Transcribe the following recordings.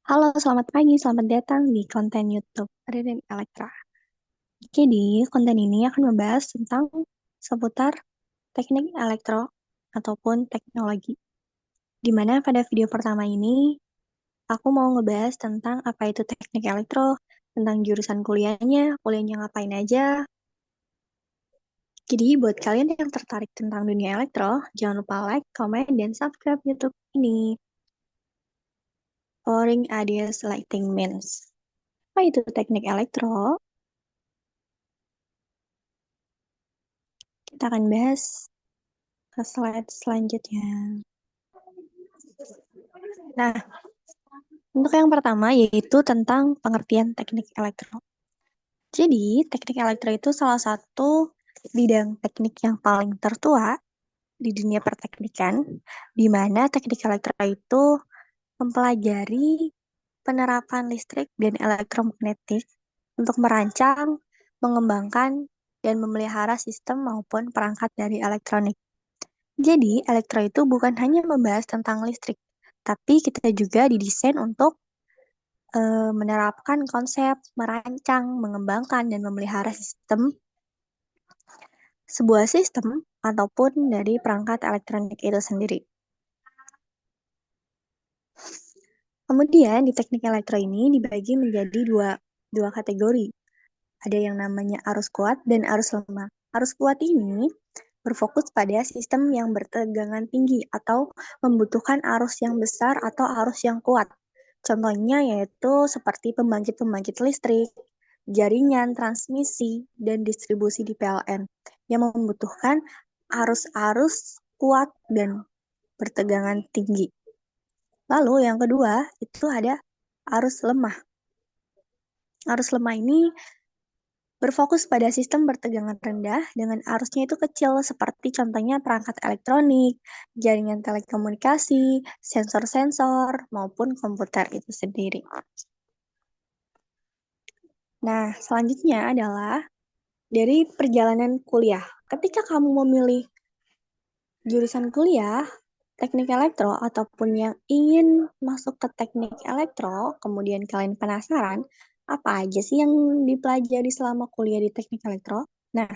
Halo, selamat pagi, selamat datang di konten YouTube Ririn Elektra. Jadi, konten ini akan membahas tentang seputar teknik elektro ataupun teknologi. Di mana pada video pertama ini, aku mau ngebahas tentang apa itu teknik elektro, tentang jurusan kuliahnya ngapain aja. Jadi, buat kalian yang tertarik tentang dunia elektro, jangan lupa like, comment, dan subscribe YouTube ini. Pouring Ideas Lighting Means. Apa itu teknik elektro? Kita akan bahas ke slide selanjutnya. Nah, untuk yang pertama yaitu tentang pengertian teknik elektro. Jadi, teknik elektro itu salah satu bidang teknik yang paling tertua di dunia perteknikan, di mana teknik elektro itu mempelajari penerapan listrik dan elektromagnetik untuk merancang, mengembangkan, dan memelihara sistem maupun perangkat dari elektronik. Jadi, elektro itu bukan hanya membahas tentang listrik, tapi kita juga didesain untuk menerapkan konsep, merancang, mengembangkan, dan memelihara sebuah sistem ataupun dari perangkat elektronik itu sendiri. Kemudian di teknik elektro ini dibagi menjadi dua kategori. Ada yang namanya arus kuat dan arus lemah. Arus kuat ini berfokus pada sistem yang bertegangan tinggi atau membutuhkan arus yang besar atau arus yang kuat. Contohnya yaitu seperti pembangkit-pembangkit listrik, jaringan transmisi, dan distribusi di PLN yang membutuhkan arus-arus kuat dan bertegangan tinggi. Lalu yang kedua itu ada arus lemah. Arus lemah ini berfokus pada sistem bertegangan rendah dengan arusnya itu kecil seperti contohnya perangkat elektronik, jaringan telekomunikasi, sensor-sensor, maupun komputer itu sendiri. Nah, selanjutnya adalah dari perjalanan kuliah. Ketika kamu memilih jurusan kuliah, teknik elektro, ataupun yang ingin masuk ke teknik elektro, kemudian kalian penasaran, apa aja sih yang dipelajari selama kuliah di teknik elektro? Nah,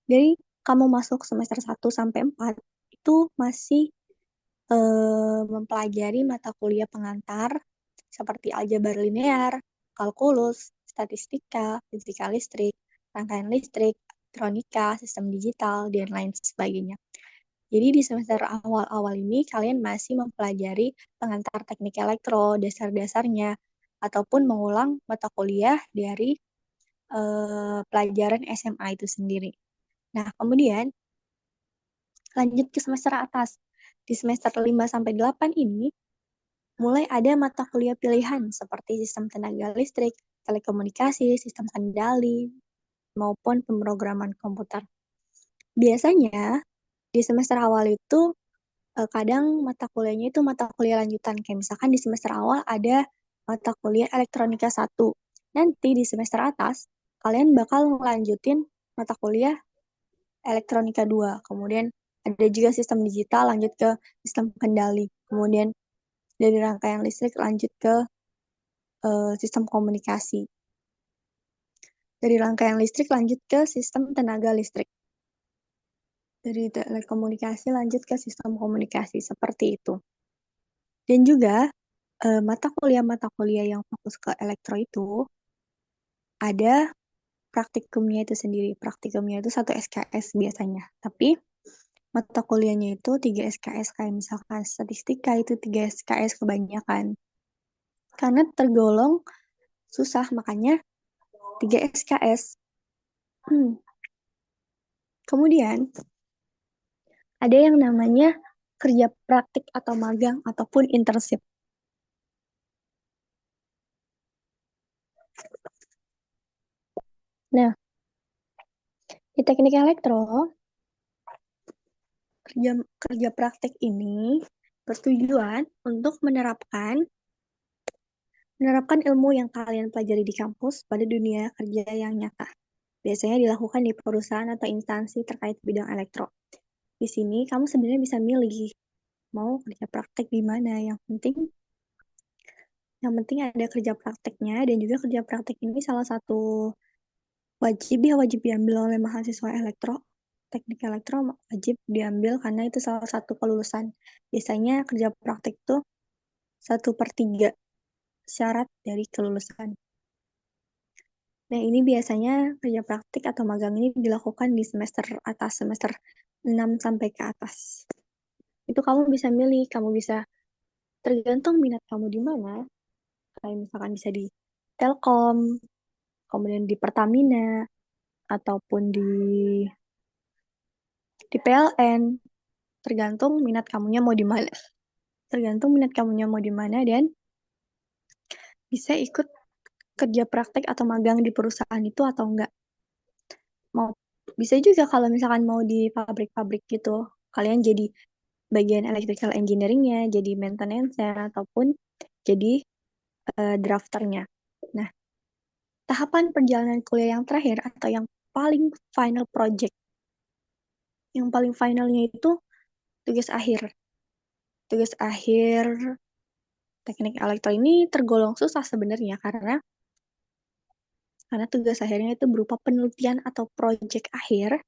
dari kamu masuk semester 1 sampai 4, itu masih mempelajari mata kuliah pengantar seperti aljabar linear, kalkulus, statistika, fisika listrik, rangkaian listrik, elektronika, sistem digital, dan lain sebagainya. Jadi di semester awal-awal ini kalian masih mempelajari pengantar teknik elektro, dasar-dasarnya, ataupun mengulang mata kuliah dari pelajaran SMA itu sendiri. Nah, kemudian lanjut ke semester atas. Di semester 5 sampai 8 ini mulai ada mata kuliah pilihan seperti sistem tenaga listrik, telekomunikasi, sistem kendali, maupun pemrograman komputer. Biasanya di semester awal itu kadang mata kuliahnya itu mata kuliah lanjutan. Kayak misalkan di semester awal ada mata kuliah elektronika 1. Nanti di semester atas kalian bakal melanjutin mata kuliah elektronika 2. Kemudian ada juga sistem digital lanjut ke sistem kendali. Kemudian dari rangkaian listrik lanjut ke sistem komunikasi. Dari rangkaian listrik lanjut ke sistem tenaga listrik. Dari telekomunikasi lanjut ke sistem komunikasi, seperti itu. Dan juga mata kuliah yang fokus ke elektro itu ada praktikumnya itu sendiri. Praktikumnya itu 1 SKS biasanya. Tapi mata kuliahnya itu 3 SKS, kayak misalkan statistika itu 3 SKS kebanyakan. Karena tergolong susah, makanya 3 SKS. Kemudian ada yang namanya kerja praktik atau magang ataupun internship. Nah, di teknik elektro, kerja kerja praktik ini bertujuan untuk menerapkan ilmu yang kalian pelajari di kampus pada dunia kerja yang nyata. Biasanya dilakukan di perusahaan atau instansi terkait bidang elektro. Di sini kamu sebenarnya bisa milih mau kerja praktek di mana. Yang penting Yang penting ada kerja prakteknya, dan juga kerja praktek ini salah satu wajib diambil oleh mahasiswa teknik elektro wajib diambil karena itu salah satu kelulusan. Biasanya kerja praktek itu 1/3 syarat dari kelulusan. Nah, ini biasanya kerja praktik atau magang ini dilakukan di semester atas, semester 6 sampai ke atas. Itu kamu bisa milih, kamu bisa tergantung minat kamu di mana. Kayak misalkan bisa di Telkom, kemudian di Pertamina, ataupun di PLN. Tergantung minat kamunya mau di mana. Tergantung minat kamunya mau di mana, dan bisa ikut kerja praktek atau magang di perusahaan itu atau enggak. Mau bisa juga kalau misalkan mau di pabrik-pabrik gitu, kalian jadi bagian electrical engineering-nya, jadi maintenance-nya, ataupun jadi drafternya. Nah, tahapan perjalanan kuliah yang terakhir atau yang paling final project, yang paling finalnya itu tugas akhir. Tugas akhir teknik elektro ini tergolong susah sebenarnya karena tugas akhirnya itu berupa penelitian atau proyek akhir,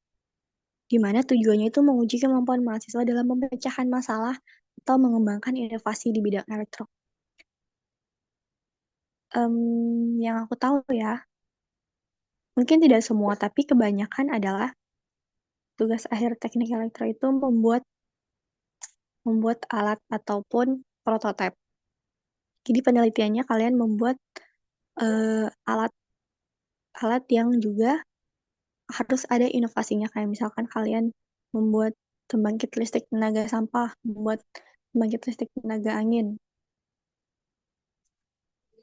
di mana tujuannya itu menguji kemampuan mahasiswa dalam pemecahan masalah atau mengembangkan inovasi di bidang elektro. Yang aku tahu ya, mungkin tidak semua, tapi kebanyakan adalah tugas akhir teknik elektro itu membuat alat ataupun prototipe. Jadi penelitiannya kalian membuat alat alat yang juga harus ada inovasinya, kayak misalkan kalian membuat pembangkit listrik tenaga sampah, membuat pembangkit listrik tenaga angin.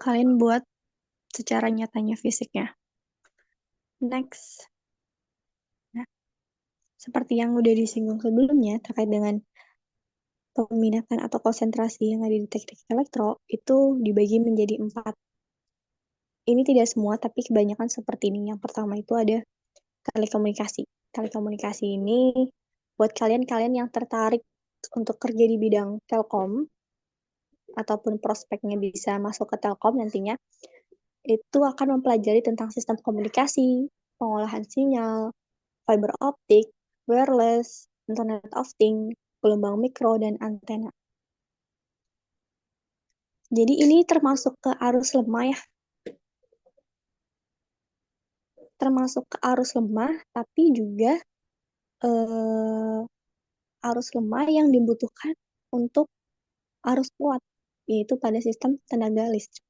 Kalian buat secara nyatanya fisiknya. Next. Nah, seperti yang udah disinggung sebelumnya terkait dengan peminatan atau konsentrasi yang ada di teknik elektro, itu dibagi menjadi 4. Ini tidak semua, tapi kebanyakan seperti ini. Yang pertama itu ada telekomunikasi. Telekomunikasi ini buat kalian yang tertarik untuk kerja di bidang telkom, ataupun prospeknya bisa masuk ke telkom nantinya, itu akan mempelajari tentang sistem komunikasi, pengolahan sinyal, fiber optik, wireless, internet of things, gelombang mikro, dan antena. Jadi ini termasuk ke arus lemah ya, termasuk ke arus lemah, tapi juga arus lemah yang dibutuhkan untuk arus kuat, yaitu pada sistem tenaga listrik.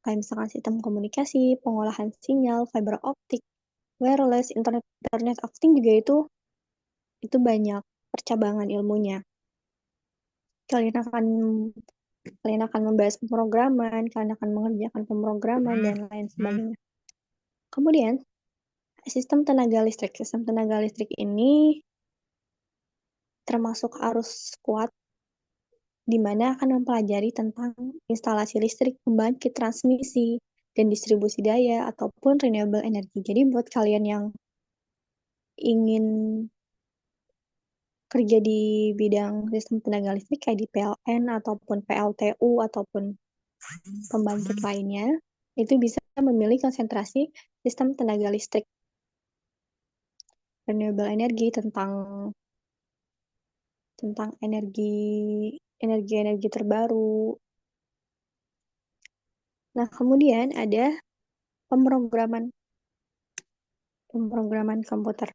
Kayak misalkan sistem komunikasi, pengolahan sinyal, fiber optik, wireless, internet of things juga itu banyak percabangan ilmunya. Kalian akan kalian akan membahas pemrograman, kalian akan mengerjakan pemrograman, dan lain sebagainya. Kemudian, sistem tenaga listrik. Sistem tenaga listrik ini termasuk arus kuat, di mana akan mempelajari tentang instalasi listrik, pembangkit transmisi, dan distribusi daya, ataupun renewable energy. Jadi buat kalian yang ingin kerja di bidang sistem tenaga listrik kayak di PLN, ataupun PLTU, ataupun pembangkit lainnya, itu bisa memilih konsentrasi sistem tenaga listrik, renewable energy, tentang energi terbaru. Nah, kemudian ada pemrograman komputer.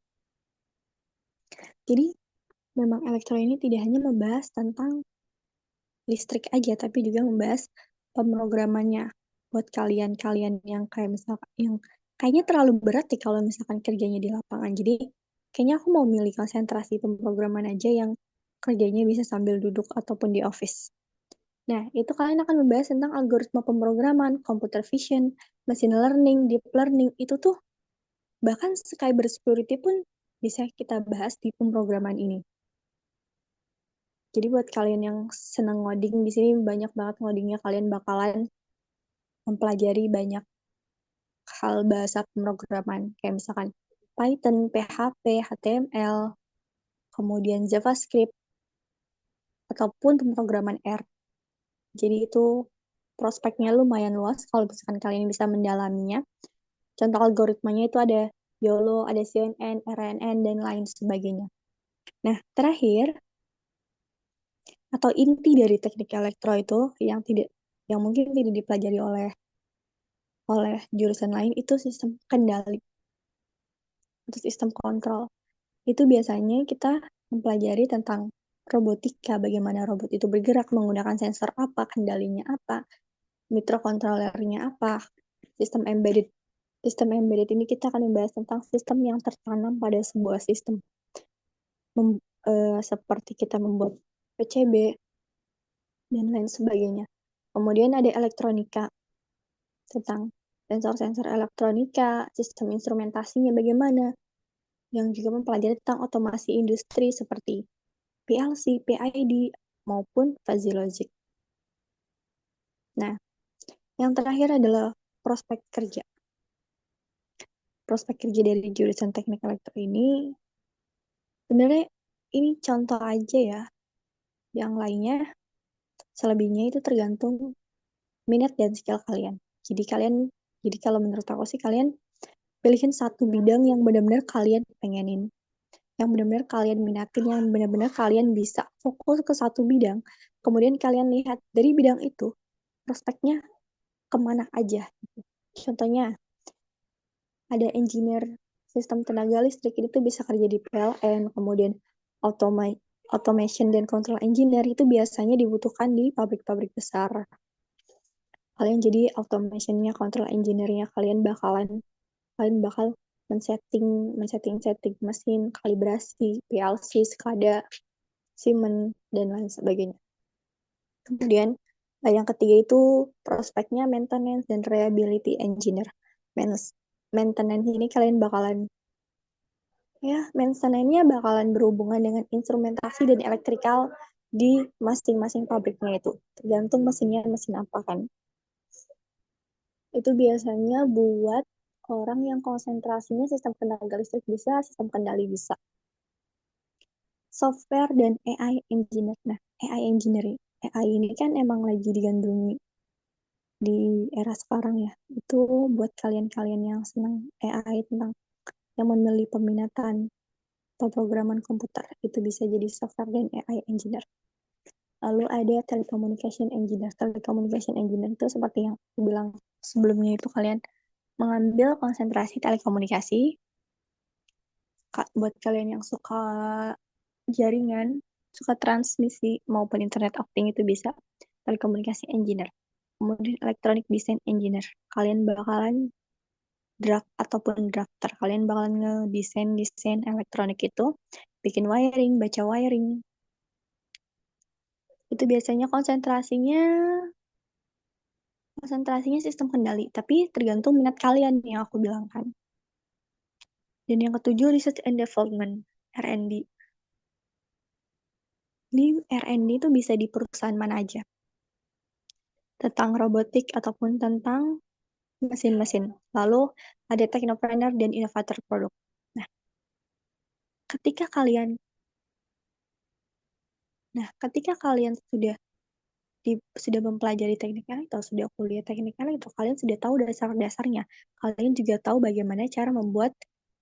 Jadi, memang elektro ini tidak hanya membahas tentang listrik aja, tapi juga membahas pemrogramannya. Buat kalian yang kayak misalkan yang kayaknya terlalu berat nih kalau misalkan kerjanya di lapangan. Jadi, kayaknya aku mau milih konsentrasi pemrograman aja yang kerjanya bisa sambil duduk ataupun di office. Nah, itu kalian akan membahas tentang algoritma pemrograman, computer vision, machine learning, deep learning. Itu tuh bahkan cyber security pun bisa kita bahas di pemrograman ini. Jadi buat kalian yang senang ngoding, di sini banyak banget ngodingnya, kalian bakalan mempelajari banyak hal bahasa pemrograman. Kayak misalkan Python, PHP, HTML, kemudian JavaScript, ataupun pemrograman R. Jadi itu prospeknya lumayan luas kalau misalkan kalian bisa mendalaminya. Contoh algoritmanya itu ada YOLO, ada CNN, RNN, dan lain sebagainya. Nah, terakhir, atau inti dari teknik elektro itu yang mungkin tidak dipelajari oleh jurusan lain itu sistem kendali atau sistem kontrol. Itu biasanya kita mempelajari tentang robotika, bagaimana robot itu bergerak, menggunakan sensor apa, kendalinya apa, mikrokontrolernya apa, sistem embedded. Sistem embedded ini kita akan membahas tentang sistem yang tertanam pada sebuah sistem. Seperti kita membuat PCB, dan lain sebagainya. Kemudian ada elektronika, tentang sensor-sensor elektronika, sistem instrumentasinya bagaimana, yang juga mempelajari tentang otomasi industri seperti PLC, PID, maupun fuzzy logic. Nah, yang terakhir adalah prospek kerja. Prospek kerja dari jurusan teknik elektro ini, sebenarnya ini contoh aja ya. Yang lainnya, selebihnya itu tergantung minat dan skill kalian. Jadi kalau menurut aku sih kalian pilihin satu bidang yang benar-benar kalian pengenin, yang benar-benar kalian minatin, yang benar-benar kalian bisa fokus ke satu bidang. Kemudian kalian lihat dari bidang itu prospeknya kemana aja. Contohnya ada engineer sistem tenaga listrik, itu bisa kerja di PLN, kemudian automation dan control engineer itu biasanya dibutuhkan di pabrik-pabrik besar. Kalian jadi automationnya, control engineer-nya, kalian bakal men-setting mesin, kalibrasi, PLC, SCADA, Siemens, dan lain sebagainya. Kemudian yang ketiga itu prospeknya maintenance dan reliability engineer. Maintenance ini kalian maintenance-nya bakalan berhubungan dengan instrumentasi dan elektrikal di masing-masing pabriknya itu. Tergantung mesinnya mesin apa kan. Itu biasanya buat orang yang konsentrasinya sistem tenaga listrik bisa, sistem kendali bisa. Software dan AI engineer. Nah, AI ini kan emang lagi digandrungi di era sekarang ya. Itu buat kalian-kalian yang senang AI, tentang yang memilih peminatan atau programan komputer, itu bisa jadi software dan AI engineer. Lalu ada telecommunication engineer. Telecommunication engineer itu seperti yang aku bilang sebelumnya, itu kalian mengambil konsentrasi telekomunikasi. Buat kalian yang suka jaringan, suka transmisi maupun internet of things, itu bisa telekomunikasi engineer. Kemudian electronic design engineer. Kalian bakalan drafter. Kalian bakalan ngedesain elektronik itu, bikin wiring, baca wiring. Itu biasanya konsentrasinya sistem kendali, tapi tergantung minat kalian yang aku bilang kan. Dan yang ketujuh, research and development, R&D. Ini R&D itu bisa di perusahaan mana aja. Tentang robotik ataupun tentang mesin-mesin. Lalu ada technopreneur dan inovator produk. Nah, ketika kalian sudah mempelajari teknik elektro, sudah kuliah teknik elektro, kalian sudah tahu dasar-dasarnya. Kalian juga tahu bagaimana cara membuat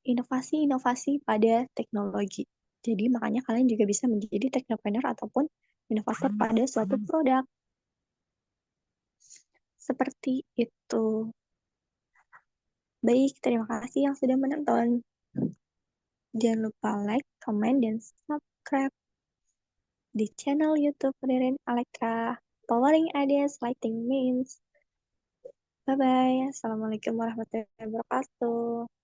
inovasi-inovasi pada teknologi. Jadi makanya kalian juga bisa menjadi teknopreneur ataupun inovator pada suatu produk. Seperti itu. Baik, terima kasih yang sudah menonton. Jangan lupa like, comment, dan subscribe di channel YouTube Ririn Elektra. Powering ideas, lighting means. Bye-bye. Assalamualaikum warahmatullahi wabarakatuh.